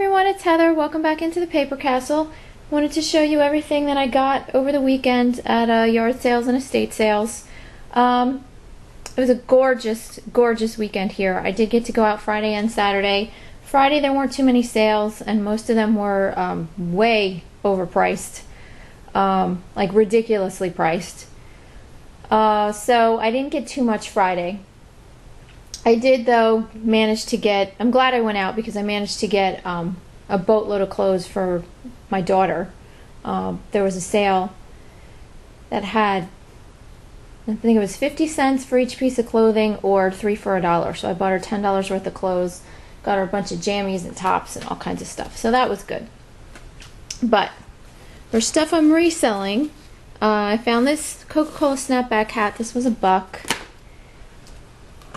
everyone, it's Heather. Welcome back into the Paper Castle. Wanted to show you everything that I got over the weekend at yard sales and estate sales. It was a gorgeous, gorgeous weekend here. I did get to go out Friday and Saturday. Friday there weren't too many sales, and most of them were way overpriced, like ridiculously priced. So I didn't get too much Friday. I did, though, manage to get, I'm glad I went out because I managed to get a boatload of clothes for my daughter. There was a sale that had, I think it was 50 cents for each piece of clothing or 3 for $1. So I bought her $10 worth of clothes, got her a bunch of jammies and tops and all kinds of stuff. So that was good. But for stuff I'm reselling, I found this Coca-Cola snapback hat. This was $1.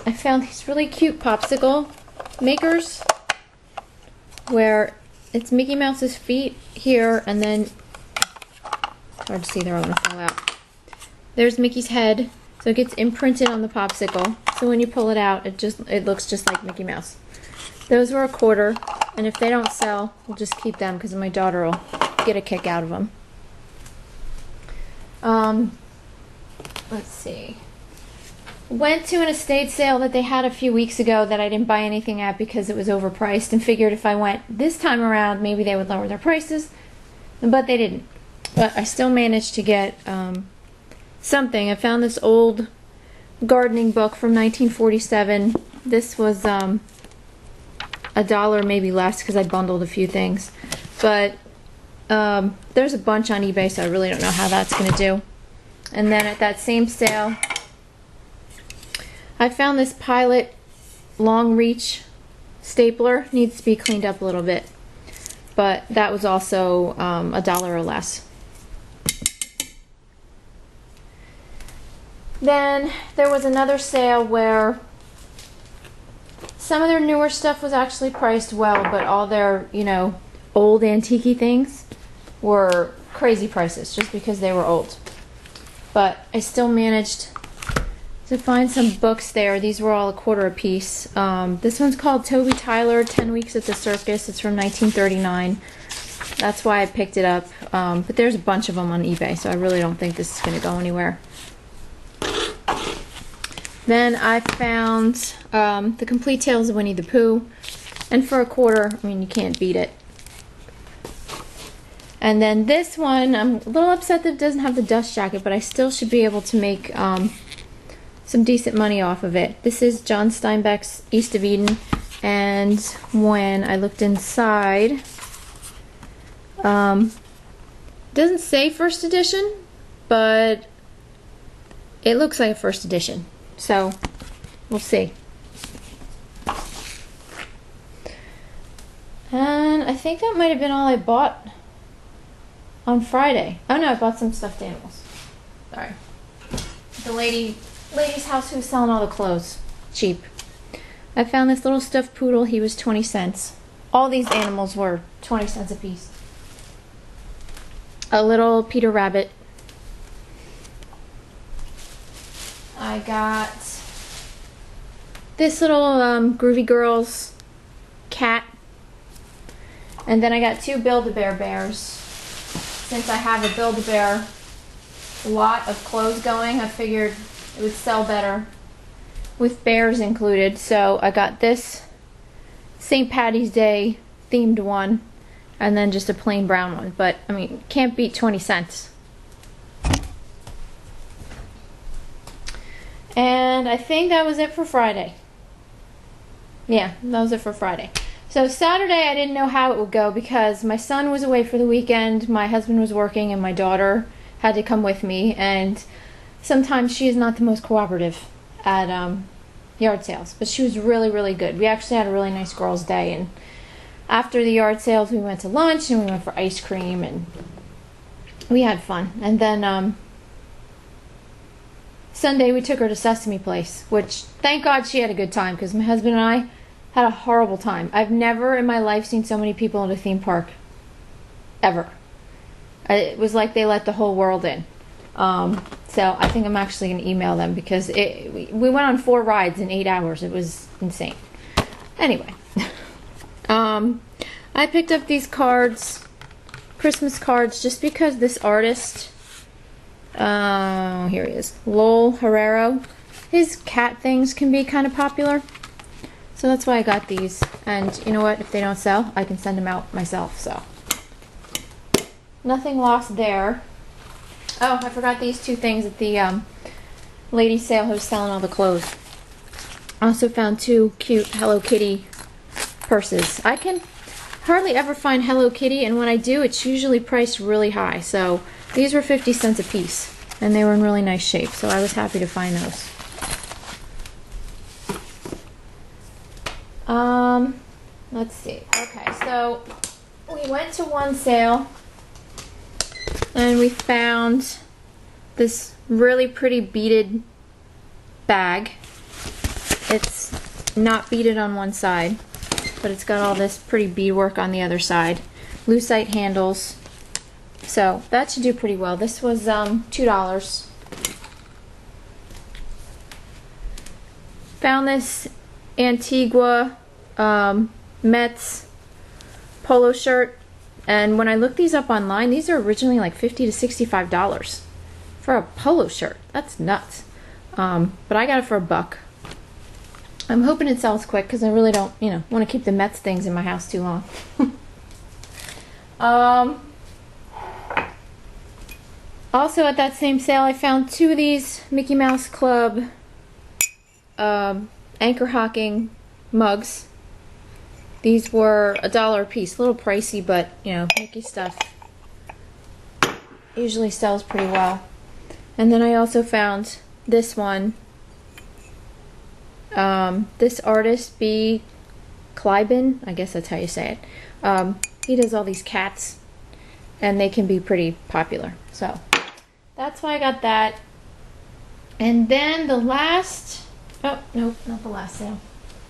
I found these really cute popsicle makers where it's Mickey Mouse's feet here, and then it's hard to see, they're all gonna fall out. There's Mickey's head, so it gets imprinted on the popsicle. So when you pull it out, it looks just like Mickey Mouse. Those were $1, and if they don't sell, we'll just keep them because my daughter will get a kick out of them. Let's see. Went to an estate sale that they had a few weeks ago that I didn't buy anything at because it was overpriced, and figured if I went this time around maybe they would lower their prices, but they didn't. But I still managed to get something. I found this old gardening book from 1947. This was $1, maybe less, because I bundled a few things. But there's a bunch on eBay, so I really don't know how that's going to do. And then at that same sale, I found this Pilot long reach stapler. Needs to be cleaned up a little bit, but that was also $1 or less. Then there was another sale where some of their newer stuff was actually priced well, but all their, old antique things were crazy prices just because they were old. But I still managed to find some books there. These were all $1 a piece. This one's called Toby Tyler, 10 Weeks at the Circus. It's from 1939. That's why I picked it up. But there's a bunch of them on eBay, so I really don't think this is going to go anywhere. Then I found The Complete Tales of Winnie the Pooh. And for $1, I mean, you can't beat it. And then this one, I'm a little upset that it doesn't have the dust jacket, but I still should be able to make some decent money off of it. This is John Steinbeck's East of Eden, and when I looked inside, doesn't say first edition, but it looks like a first edition, so we'll see. And I think that might have been all I bought on Friday. Oh no, I bought some stuffed animals. Sorry. The lady's house who was selling all the clothes. Cheap. I found this little stuffed poodle. He was 20 cents. All these animals were 20 cents a piece. A little Peter Rabbit. I got this little Groovy Girls cat. And then I got 2 Build-A-Bear bears. Since I have a Build-A-Bear lot of clothes going, I figured it would sell better with bears included. So I got this St. Patty's Day themed one, and then just a plain brown one. But, I mean, can't beat 20 cents. And I think that was it for Friday. Yeah, that was it for Friday. So Saturday I didn't know how it would go because my son was away for the weekend, my husband was working, and my daughter had to come with me, and sometimes she is not the most cooperative at yard sales, but she was really, really good. We actually had a really nice girls' day, and after the yard sales we went to lunch and we went for ice cream and we had fun. And then Sunday we took her to Sesame Place, which thank God she had a good time because my husband and I had a horrible time. I've never in my life seen so many people in a theme park. Ever. It was like they let the whole world in. So I think I'm actually going to email them because we went on 4 rides in 8 hours. It was insane. Anyway. I picked up these cards, Christmas cards, just because this artist, here he is, Lowell Herrero, his cat things can be kind of popular. So that's why I got these. And you know what? If they don't sell, I can send them out myself. So nothing lost there. Oh, I forgot these two things at the lady sale who was selling all the clothes. I also found two cute Hello Kitty purses. I can hardly ever find Hello Kitty, and when I do, it's usually priced really high. So these were 50 cents a piece, and they were in really nice shape. So I was happy to find those. Let's see. Okay, so we went to one sale and we found this really pretty beaded bag. It's not beaded on one side, but it's got all this pretty beadwork on the other side. Lucite handles. So that should do pretty well. This was $2. Found this Antigua Mets polo shirt, and when I looked these up online, these are originally like $50 to $65 for a polo shirt. That's nuts. But I got it for $1. I'm hoping it sells quick because I really don't, want to keep the Mets things in my house too long. Also at that same sale, I found two of these Mickey Mouse Club anchor hocking mugs. These were $1 a piece, a little pricey, but Mickey stuff usually sells pretty well. And then I also found this one. This artist, B. Kleinben, I guess that's how you say it. He does all these cats, and they can be pretty popular. So that's why I got that. And then the last, oh, nope, not the last sale.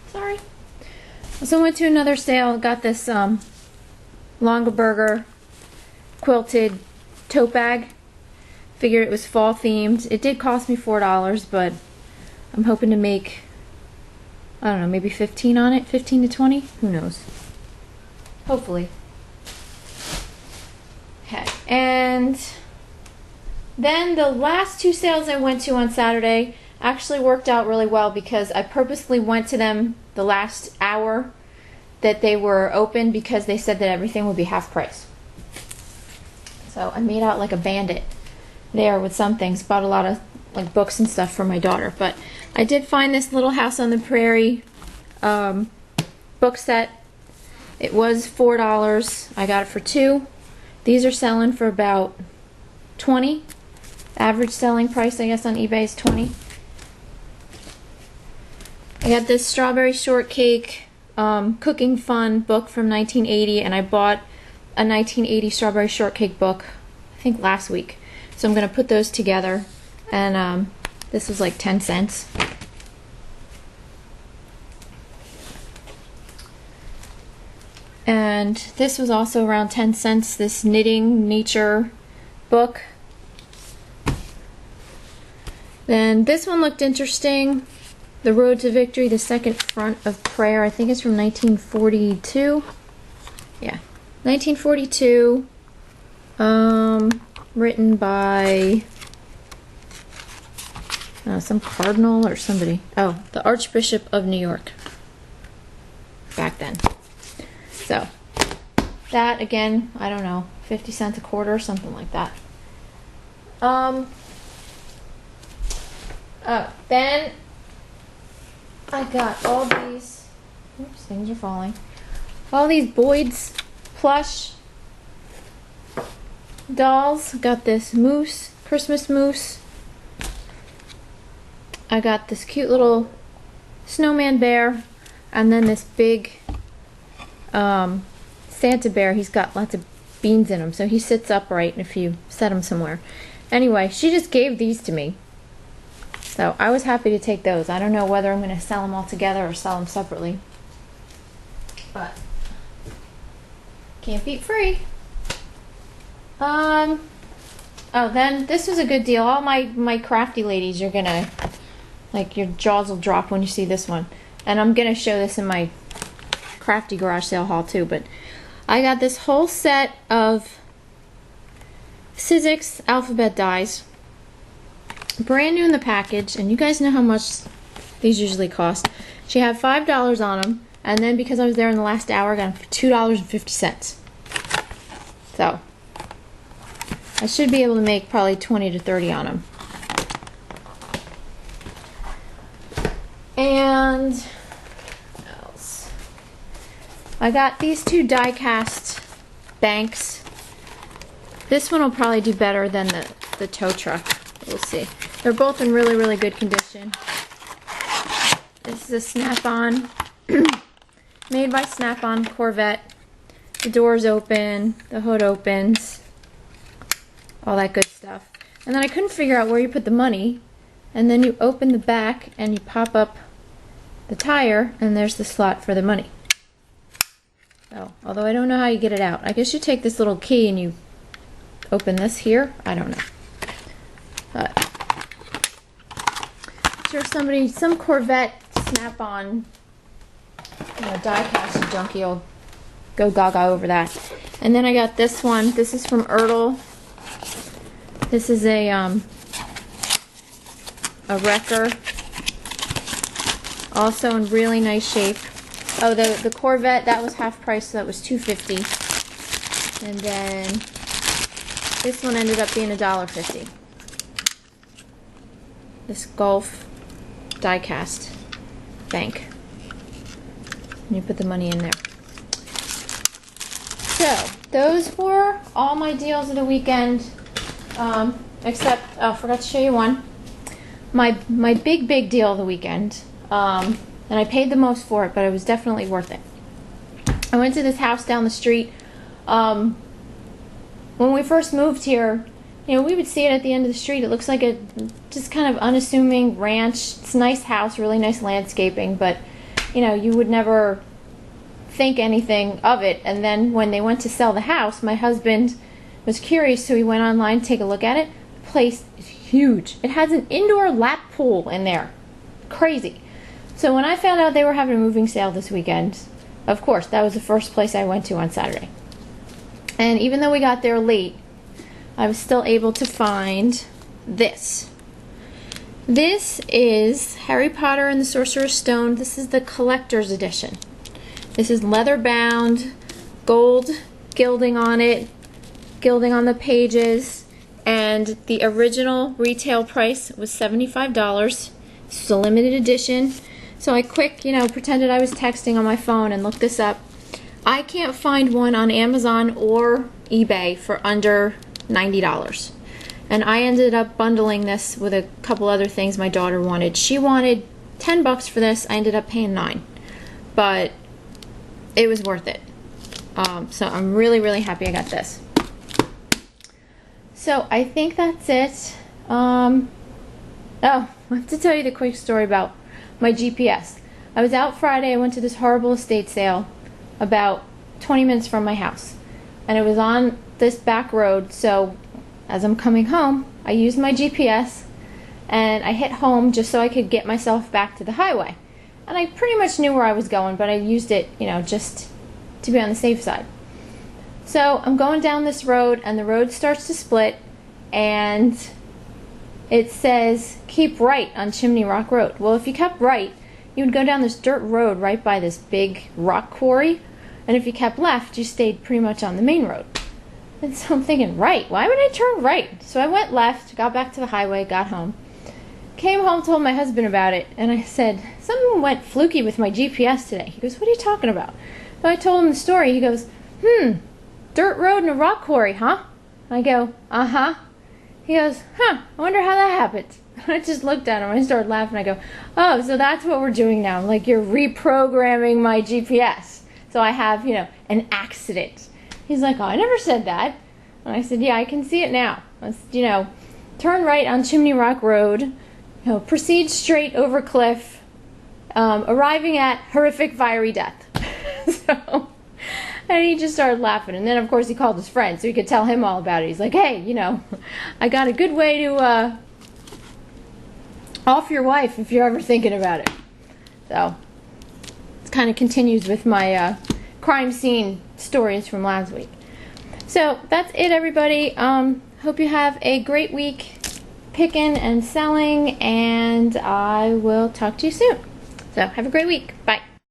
Sorry. So I went to another sale, got this Longaberger quilted tote bag. Figured it was fall themed. It did cost me $4, but I'm hoping to make, I don't know, maybe 15 on it, 15 to 20, who knows. Hopefully. Okay, and then the last two sales I went to on Saturday actually worked out really well because I purposely went to them the last hour that they were open because they said that everything would be half price. So I made out like a bandit there with some things. Bought a lot of like books and stuff for my daughter. But I did find this Little House on the Prairie book set. It was $4. I got it for $2. These are selling for about $20. Average selling price, I guess, on eBay is $20. I got this Strawberry Shortcake Cooking Fun book from 1980, and I bought a 1980 Strawberry Shortcake book, I think last week. So I'm going to put those together, and this was like 10 cents. And this was also around 10 cents, this Knitting Nature book. Then this one looked interesting. The Road to Victory, the Second Front of Prayer. I think it's from 1942. Yeah, 1942. Written by some cardinal or somebody. Oh, the Archbishop of New York. Back then. So, that again, I don't know, 50 cents a quarter or something like that. Then I got all these, oops, things are falling. All these Boyd's plush dolls. Got this moose, Christmas moose. I got this cute little snowman bear, and then this big Santa bear. He's got lots of beans in him, so he sits upright if you set him somewhere. Anyway, she just gave these to me. So I was happy to take those. I don't know whether I'm going to sell them all together or sell them separately. But can't beat free. Oh, then this was a good deal. All my crafty ladies, you're going to, like, your jaws will drop when you see this one. And I'm going to show this in my crafty garage sale haul too. But I got this whole set of Sizzix alphabet dies, brand new in the package, and you guys know how much these usually cost. She had $5 on them, and then because I was there in the last hour, I got them for $2.50. So I should be able to make probably 20 to 30 on them. And what else? I got these two die-cast banks. This one will probably do better than the tow truck. We'll see. They're both in really, really good condition. This is a Snap-on, made by Snap-on Corvette. The doors open, the hood opens, all that good stuff. And then I couldn't figure out where you put the money. And then you open the back and you pop up the tire, and there's the slot for the money. So, although I don't know how you get it out. I guess you take this little key and you open this here. I don't know. But I'm sure some Corvette Snap-on, die-cast junkie will go gaga over that. And then I got this one. This is from Ertl. This is a wrecker, also in really nice shape. Oh, the Corvette, that was half price, so that was $2.50. And then this one ended up being $1.50. This Golf die-cast bank. And you put the money in there. So, those were all my deals of the weekend, except, oh, I forgot to show you one. My big deal of the weekend, and I paid the most for it, but it was definitely worth it. I went to this house down the street. When we first moved here, we would see it at the end of the street. It looks like a just kind of unassuming ranch. It's a nice house, really nice landscaping, but you would never think anything of it. And then when they went to sell the house, my husband was curious, so he went online to take a look at it. The place is huge. It has an indoor lap pool in there. Crazy. So when I found out they were having a moving sale this weekend, of course, that was the first place I went to on Saturday. And even though we got there late, I was still able to find this. This is Harry Potter and the Sorcerer's Stone. This is the collector's edition. This is leather bound, gold gilding on it, gilding on the pages, and the original retail price was $75. This is a limited edition. So I pretended I was texting on my phone and looked this up. I can't find one on Amazon or eBay for under $90. And I ended up bundling this with a couple other things my daughter wanted. She wanted $10 for this. I ended up paying $9. But it was worth it. So I'm really, really happy I got this. So I think that's it. Oh, I have to tell you the quick story about my GPS. I was out Friday. I went to this horrible estate sale about 20 minutes from my house. And it was on this back road, so as I'm coming home, I used my GPS and I hit home just so I could get myself back to the highway. And I pretty much knew where I was going, but I used it, just to be on the safe side. So I'm going down this road and the road starts to split and it says keep right on Chimney Rock Road. Well, if you kept right, you would go down this dirt road right by this big rock quarry, and if you kept left, you stayed pretty much on the main road. And so I'm thinking, right, why would I turn right? So I went left, got back to the highway, got home. Came home, told my husband about it, and I said, something went fluky with my GPS today. He goes, what are you talking about? So I told him the story. He goes, dirt road and a rock quarry, huh? I go, uh-huh. He goes, I wonder how that happened. I just looked at him and I started laughing. I go, oh, so that's what we're doing now. Like, you're reprogramming my GPS. So I have, an accident. He's like, oh, I never said that. And I said, yeah, I can see it now. I said, turn right on Chimney Rock Road, proceed straight over cliff, arriving at horrific fiery death. And he just started laughing. And then, of course, he called his friend so he could tell him all about it. He's like, hey, I got a good way to off your wife if you're ever thinking about it. So it kind of continues with my crime scene stories from last week. So that's it, everybody. Hope you have a great week picking and selling, and I will talk to you soon. So have a great week. Bye.